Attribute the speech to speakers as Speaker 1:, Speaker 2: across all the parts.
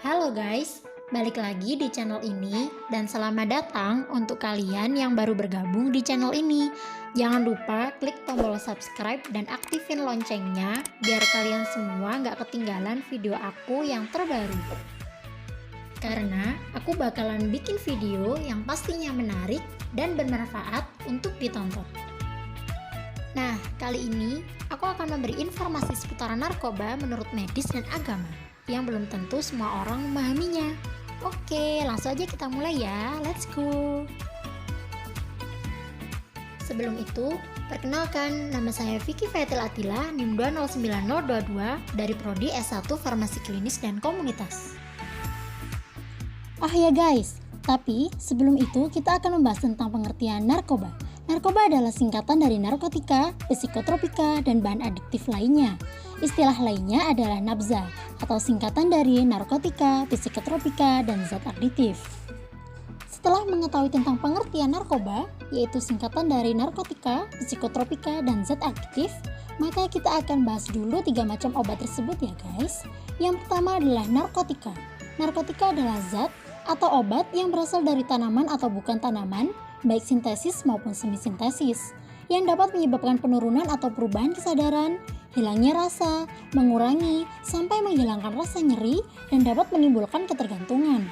Speaker 1: Halo guys, balik lagi di channel ini dan selamat datang untuk kalian yang baru bergabung di channel ini. Jangan lupa klik tombol subscribe dan aktifin loncengnya biar kalian semua nggak ketinggalan video aku yang terbaru. Karena aku bakalan bikin video yang pastinya menarik dan bermanfaat untuk ditonton. Nah, kali ini aku akan memberi informasi seputar narkoba menurut medis dan agama yang belum tentu semua orang memahaminya. Oke, langsung aja kita mulai ya. Let's go. Sebelum itu, perkenalkan, nama saya Vicky Fayatil Atila, NIM 2090022 dari Prodi S1 Farmasi Klinis dan Komunitas.
Speaker 2: Oh ya guys, tapi sebelum itu kita akan membahas tentang pengertian narkoba. Narkoba adalah singkatan dari narkotika, psikotropika, dan bahan adiktif lainnya. Istilah lainnya adalah nabza, atau singkatan dari narkotika, psikotropika, dan zat adiktif. Setelah mengetahui tentang pengertian narkoba, yaitu singkatan dari narkotika, psikotropika, dan zat adiktif, maka kita akan bahas dulu 3 macam obat tersebut ya guys. Yang pertama adalah narkotika. Narkotika adalah zat atau obat yang berasal dari tanaman atau bukan tanaman, baik sintesis maupun semi-sintesis, yang dapat menyebabkan penurunan atau perubahan kesadaran, hilangnya rasa, mengurangi, sampai menghilangkan rasa nyeri, dan dapat menimbulkan ketergantungan.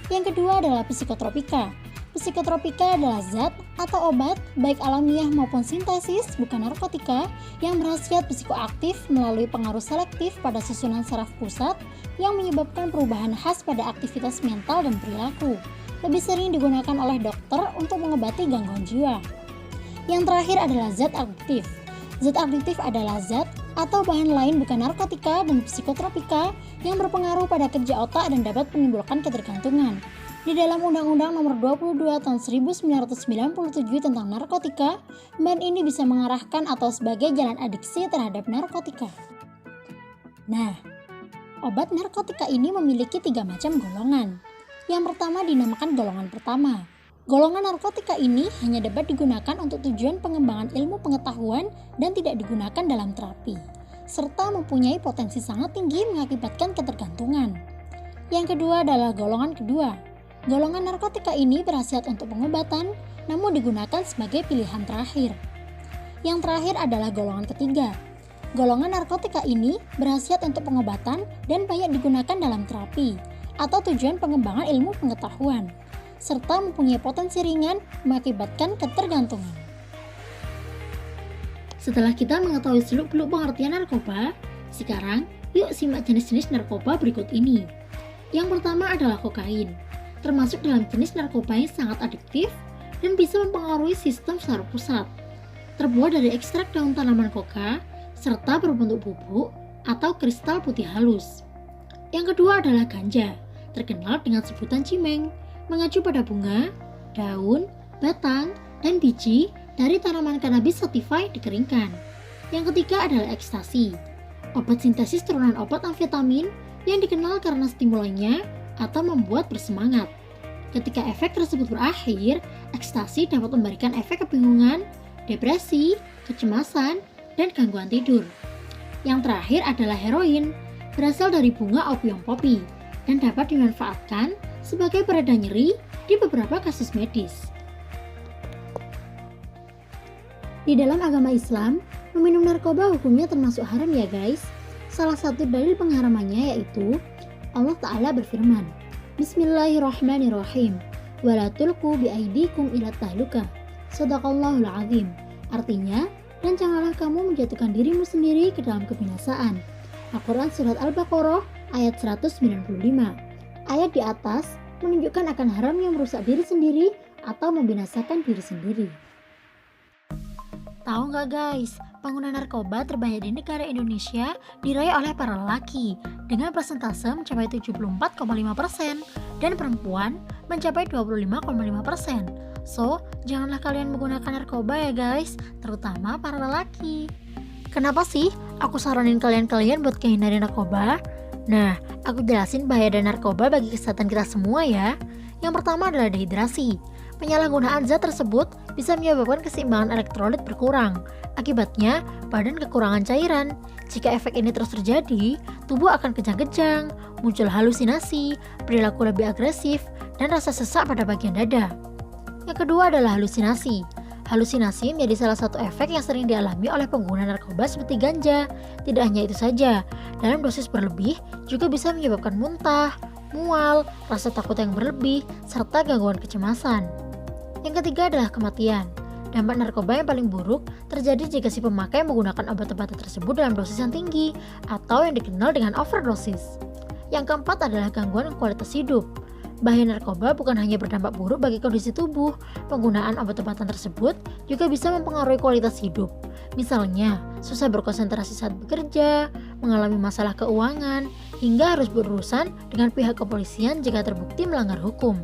Speaker 2: Yang kedua adalah psikotropika. Psikotropika adalah zat atau obat, baik alamiah maupun sintesis, bukan narkotika, yang berkhasiat psikoaktif melalui pengaruh selektif pada susunan saraf pusat yang menyebabkan perubahan khas pada aktivitas mental dan perilaku. Lebih sering digunakan oleh dokter untuk mengobati gangguan jiwa. Yang terakhir adalah zat adiktif. Zat adiktif adalah zat atau bahan lain bukan narkotika dan psikotropika yang berpengaruh pada kerja otak dan dapat menimbulkan ketergantungan. Di dalam Undang-Undang Nomor 22 Tahun 1997 tentang narkotika, bahan ini bisa mengarahkan atau sebagai jalan adiksi terhadap narkotika. Nah, obat narkotika ini memiliki 3 macam golongan. Yang pertama dinamakan golongan pertama. Golongan narkotika ini hanya dapat digunakan untuk tujuan pengembangan ilmu pengetahuan dan tidak digunakan dalam terapi, serta mempunyai potensi sangat tinggi mengakibatkan ketergantungan. Yang kedua adalah golongan kedua. Golongan narkotika ini berkhasiat untuk pengobatan, namun digunakan sebagai pilihan terakhir. Yang terakhir adalah golongan ketiga. Golongan narkotika ini berkhasiat untuk pengobatan dan banyak digunakan dalam terapi atau tujuan pengembangan ilmu pengetahuan, serta mempunyai potensi ringan mengakibatkan ketergantungan.
Speaker 1: Setelah kita mengetahui seluk-beluk pengertian narkoba, sekarang yuk simak jenis-jenis narkoba berikut ini. Yang pertama adalah kokain, termasuk dalam jenis narkoba yang sangat adiktif dan bisa mempengaruhi sistem saraf pusat. Terbuat dari ekstrak daun tanaman koka, serta berbentuk bubuk atau kristal putih halus. Yang kedua adalah ganja, terkenal dengan sebutan cimeng, mengacu pada bunga, daun, batang, dan biji dari tanaman cannabis sativa dikeringkan. Yang ketiga adalah ekstasi, obat sintesis turunan obat amfetamin yang dikenal karena stimulannya atau membuat bersemangat. Ketika efek tersebut berakhir, ekstasi dapat memberikan efek kebingungan, depresi, kecemasan, dan gangguan tidur. Yang terakhir adalah heroin, berasal dari bunga opium poppy dan dapat dimanfaatkan sebagai pereda nyeri di beberapa kasus medis. Di dalam agama Islam, meminum narkoba hukumnya termasuk haram ya guys. Salah satu dalil pengharamannya yaitu Allah Ta'ala berfirman, Bismillahirrahmanirrahim, wala tulqu biaidikum ila tahluka. Shadaqallahul azim. Artinya, dan janganlah kamu menjatuhkan dirimu sendiri ke dalam kebinasaan. Al-Quran Surat Al-Baqarah ayat 195. Ayat di atas menunjukkan akan haramnya merusak diri sendiri atau membinasakan diri sendiri.
Speaker 2: Tahu nggak guys, pengguna narkoba terbanyak di negara Indonesia diraih oleh para lelaki dengan persentase mencapai 74,5% dan perempuan mencapai 25,5%. So, janganlah kalian menggunakan narkoba ya guys, terutama para lelaki. Kenapa sih aku saranin kalian buat hindari narkoba? Nah, aku jelasin bahaya dari narkoba bagi kesehatan kita semua ya. Yang pertama adalah dehidrasi. Penyalahgunaan zat tersebut bisa menyebabkan keseimbangan elektrolit berkurang. Akibatnya, badan kekurangan cairan. Jika efek ini terus terjadi, tubuh akan kejang-kejang,
Speaker 1: muncul halusinasi, perilaku lebih agresif, dan rasa sesak pada bagian dada. Yang kedua adalah halusinasi. Halusinasi menjadi salah satu efek yang sering dialami oleh pengguna narkoba seperti ganja. Tidak hanya itu saja, dalam dosis berlebih juga bisa menyebabkan muntah, mual, rasa takut yang berlebih, serta gangguan kecemasan. Yang ketiga adalah kematian. Dampak narkoba yang paling buruk terjadi jika si pemakai menggunakan obat-obatan tersebut dalam dosis yang tinggi atau yang dikenal dengan overdosis. Yang keempat adalah gangguan kualitas hidup. Bahaya narkoba bukan hanya berdampak buruk bagi kondisi tubuh, penggunaan obat-obatan tersebut juga bisa mempengaruhi kualitas hidup. Misalnya, susah berkonsentrasi saat bekerja, mengalami masalah keuangan, hingga harus berurusan dengan pihak kepolisian jika terbukti melanggar hukum.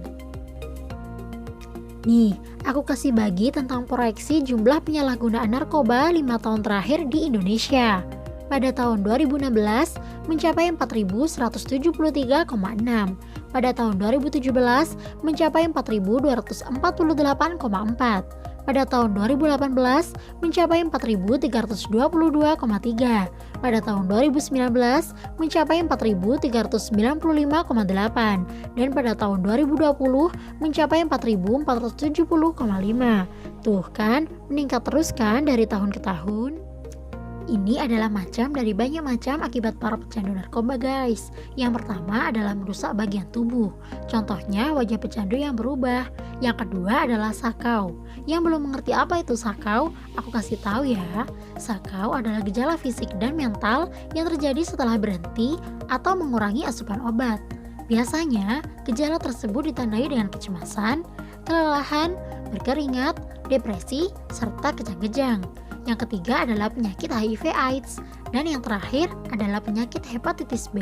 Speaker 1: Nih, aku kasih bagi tentang proyeksi jumlah penyalahgunaan narkoba 5 tahun terakhir di Indonesia. Pada tahun 2016 mencapai 4.173,6. Pada tahun 2017 mencapai 4.248,4. Pada tahun 2018 mencapai 4.322,3. Pada tahun 2019 mencapai 4.395,8. Dan pada tahun 2020 mencapai 4.470,5. Tuh kan, meningkat terus kan dari tahun ke tahun? Ini adalah macam dari banyak macam akibat para pecandu narkoba guys. Yang pertama adalah merusak bagian tubuh. Contohnya wajah pecandu yang berubah. Yang kedua adalah sakau. Yang belum mengerti apa itu sakau, aku kasih tahu ya. Sakau adalah gejala fisik dan mental yang terjadi setelah berhenti atau mengurangi asupan obat. Biasanya, gejala tersebut ditandai dengan kecemasan, kelelahan, berkeringat, depresi, serta kejang-kejang. Yang ketiga adalah penyakit HIV/AIDS, dan yang terakhir adalah penyakit hepatitis B.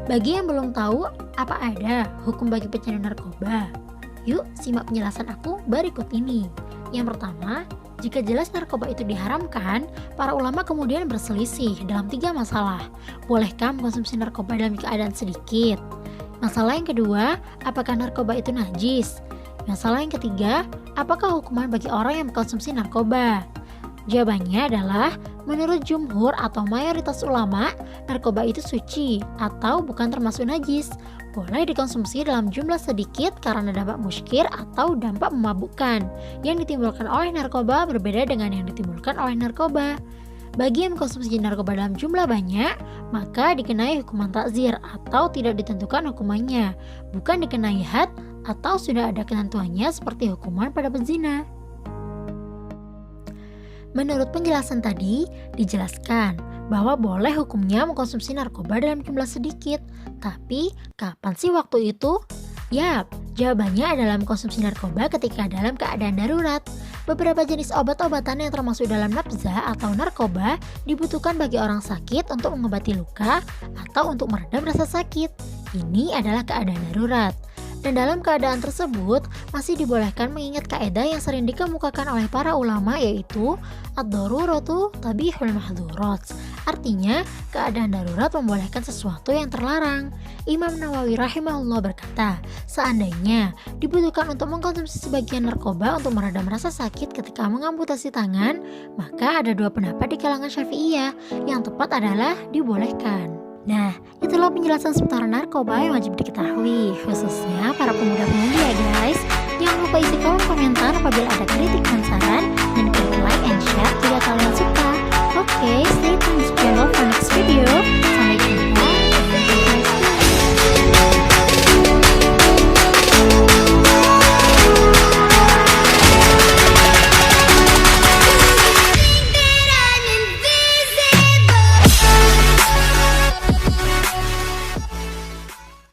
Speaker 1: Bagi yang belum tahu apa ada hukum bagi pecandu narkoba, yuk simak penjelasan aku berikut ini. Yang pertama, jika jelas narkoba itu diharamkan, para ulama kemudian berselisih dalam 3 masalah. Bolehkah mengkonsumsi narkoba dalam keadaan sedikit? Masalah yang kedua, apakah narkoba itu najis? Masalah yang ketiga, apakah hukuman bagi orang yang mengkonsumsi narkoba? Jawabannya adalah, menurut jumhur atau mayoritas ulama, narkoba itu suci atau bukan termasuk najis. Boleh dikonsumsi dalam jumlah sedikit karena dampak muskir atau dampak memabukkan. Yang ditimbulkan oleh narkoba berbeda dengan yang ditimbulkan oleh narkoba. Bagi yang mengkonsumsi narkoba dalam jumlah banyak, maka dikenai hukuman takzir atau tidak ditentukan hukumannya, bukan dikenai had atau sudah ada ketentuannya seperti hukuman pada pezina. Menurut penjelasan tadi, dijelaskan bahwa boleh hukumnya mengkonsumsi narkoba dalam jumlah sedikit. Tapi, kapan sih waktu itu? Yap, jawabannya adalah mengkonsumsi narkoba ketika dalam keadaan darurat. Beberapa jenis obat-obatan yang termasuk dalam nafza atau narkoba dibutuhkan bagi orang sakit untuk mengobati luka atau untuk meredam rasa sakit. Ini adalah keadaan darurat. Dan dalam keadaan tersebut masih dibolehkan mengingat kaidah yang sering dikemukakan oleh para ulama, yaitu ad-daruratu tabihul mahdzurat. Artinya, keadaan darurat membolehkan sesuatu yang terlarang. Imam Nawawi rahimahullah berkata, seandainya dibutuhkan untuk mengkonsumsi sebagian narkoba untuk meredam rasa sakit ketika mengamputasi tangan, maka ada 2 pendapat di kalangan Syafi'iyah. Yang tepat adalah dibolehkan. Nah, itulah penjelasan seputar narkoba yang wajib diketahui, khususnya para pemuda-pemudi ya guys. Jangan lupa isi kolom komentar apabila ada kritik dan saran, dan klik like and share jika kalian suka. Oke, stay tune di channel for next video. Sampai